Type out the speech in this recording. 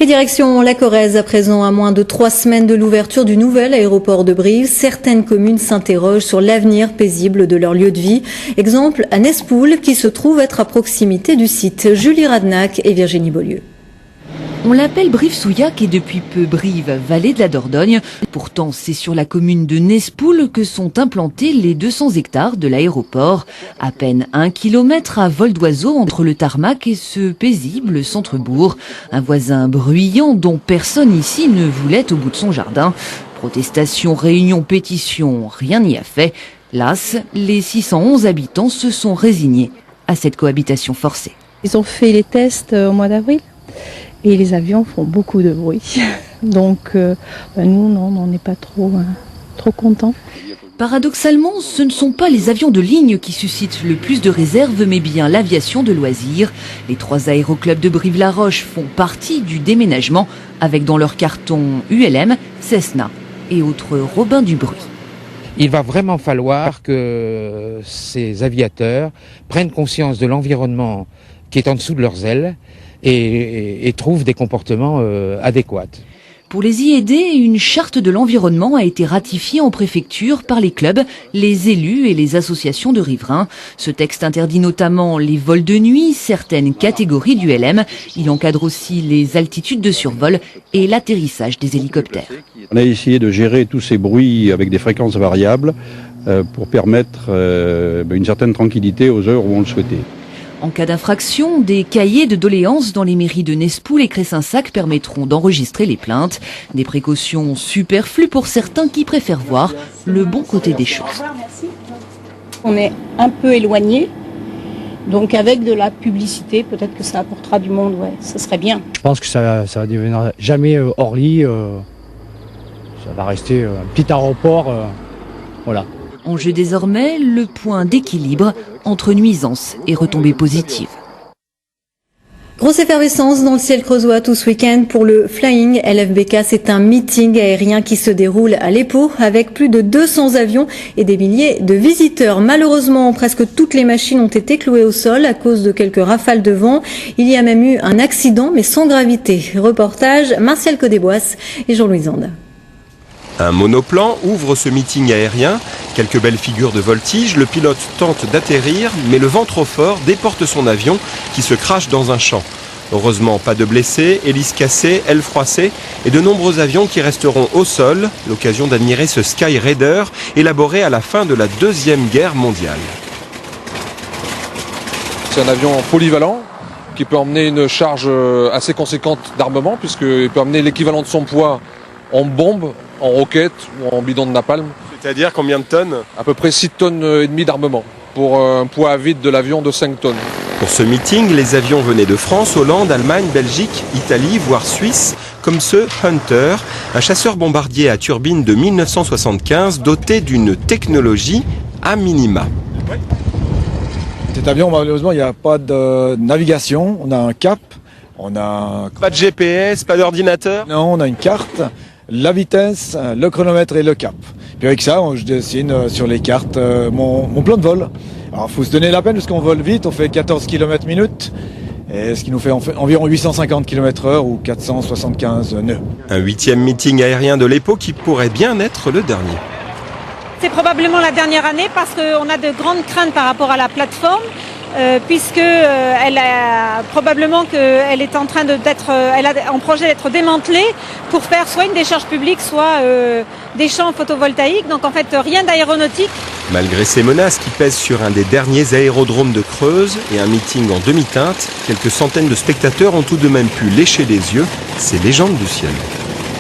Et direction la Corrèze, à présent, à moins de 3 semaines de l'ouverture du nouvel aéroport de Brive, certaines communes s'interrogent sur l'avenir paisible de leur lieu de vie. Exemple à Nespoul, qui se trouve être à proximité du site. Julie Radnac et Virginie Beaulieu. On l'appelle Brive-Souillac et depuis peu Brive, vallée de la Dordogne. Pourtant, c'est sur la commune de Nespoul que sont implantés les 200 hectares de l'aéroport. À peine 1 kilomètre à vol d'oiseau entre le tarmac et ce paisible centre-bourg. Un voisin bruyant dont personne ici ne voulait au bout de son jardin. Protestations, réunions, pétitions, rien n'y a fait. Las, les 611 habitants se sont résignés à cette cohabitation forcée. Ils ont fait les tests au mois d'avril. Et les avions font beaucoup de bruit. Donc nous, non, on n'est pas trop contents. Paradoxalement, ce ne sont pas les avions de ligne qui suscitent le plus de réserves, mais bien l'aviation de loisirs. Les 3 aéroclubs de Brive-la-Roche font partie du déménagement, avec dans leur carton ULM, Cessna et autres Robin du Bruit. Il va vraiment falloir que ces aviateurs prennent conscience de l'environnement qui est en dessous de leurs ailes, et trouvent des comportements adéquats. Pour les y aider, une charte de l'environnement a été ratifiée en préfecture par les clubs, les élus et les associations de riverains. Ce texte interdit notamment les vols de nuit, certaines catégories du LM. Il encadre aussi les altitudes de survol et l'atterrissage des hélicoptères. On a essayé de gérer tous ces bruits avec des fréquences variables pour permettre une certaine tranquillité aux heures où on le souhaitait. En cas d'infraction, des cahiers de doléances dans les mairies de Nespoul et Cressinsac permettront d'enregistrer les plaintes. Des précautions superflues pour certains qui préfèrent voir le bon côté des choses. On est un peu éloigné, donc avec de la publicité, peut-être que ça apportera du monde, ouais, ça serait bien. Je pense que ça va devenir jamais Orly, ça va rester un petit aéroport, voilà. Enjeu désormais, le point d'équilibre entre nuisances et retombées positives. Grosse effervescence dans le ciel creusois tout ce week-end pour le Flying LFBK. C'est un meeting aérien qui se déroule à l'Épau avec plus de 200 avions et des milliers de visiteurs. Malheureusement, presque toutes les machines ont été clouées au sol à cause de quelques rafales de vent. Il y a même eu un accident, mais sans gravité. Reportage Martial Codéboisse et Jean-Louis Zande. Un monoplan ouvre ce meeting aérien. Quelques belles figures de voltige. Le pilote tente d'atterrir, mais le vent trop fort déporte son avion qui se crache dans un champ. Heureusement, pas de blessés, hélices cassées, ailes froissées et de nombreux avions qui resteront au sol. L'occasion d'admirer ce Sky Raider élaboré à la fin de la Deuxième Guerre mondiale. C'est un avion polyvalent qui peut emmener une charge assez conséquente d'armement puisqu'il peut emmener l'équivalent de son poids en bombe, en roquette ou en bidon de napalm. C'est-à-dire combien de tonnes? À peu près 6 tonnes et demie d'armement pour un poids à vide de l'avion de 5 tonnes. Pour ce meeting, les avions venaient de France, Hollande, Allemagne, Belgique, Italie, voire Suisse, comme ce Hunter, un chasseur bombardier à turbine de 1975 doté d'une technologie à minima. Cet avion, malheureusement, il n'y a pas de navigation, on a un cap, on a... Pas de GPS, pas d'ordinateur? Non, on a une carte, la vitesse, le chronomètre et le cap. Puis avec ça, je dessine sur les cartes mon plan de vol. Alors il faut se donner la peine parce qu'on vole vite, on fait 14 km/min, et ce qui nous fait environ 850 km/h ou 475 nœuds. Un 8e meeting aérien de l'Épau qui pourrait bien être le dernier. C'est probablement la dernière année parce qu'on a de grandes craintes par rapport à la plateforme. Puisque elle a probablement qu'elle est en train elle a en projet d'être démantelée pour faire soit une décharge publique, soit des champs photovoltaïques. Donc en fait rien d'aéronautique. Malgré ces menaces qui pèsent sur un des derniers aérodromes de Creuse et un meeting en demi-teinte, quelques centaines de spectateurs ont tout de même pu lécher les yeux ces légendes du ciel.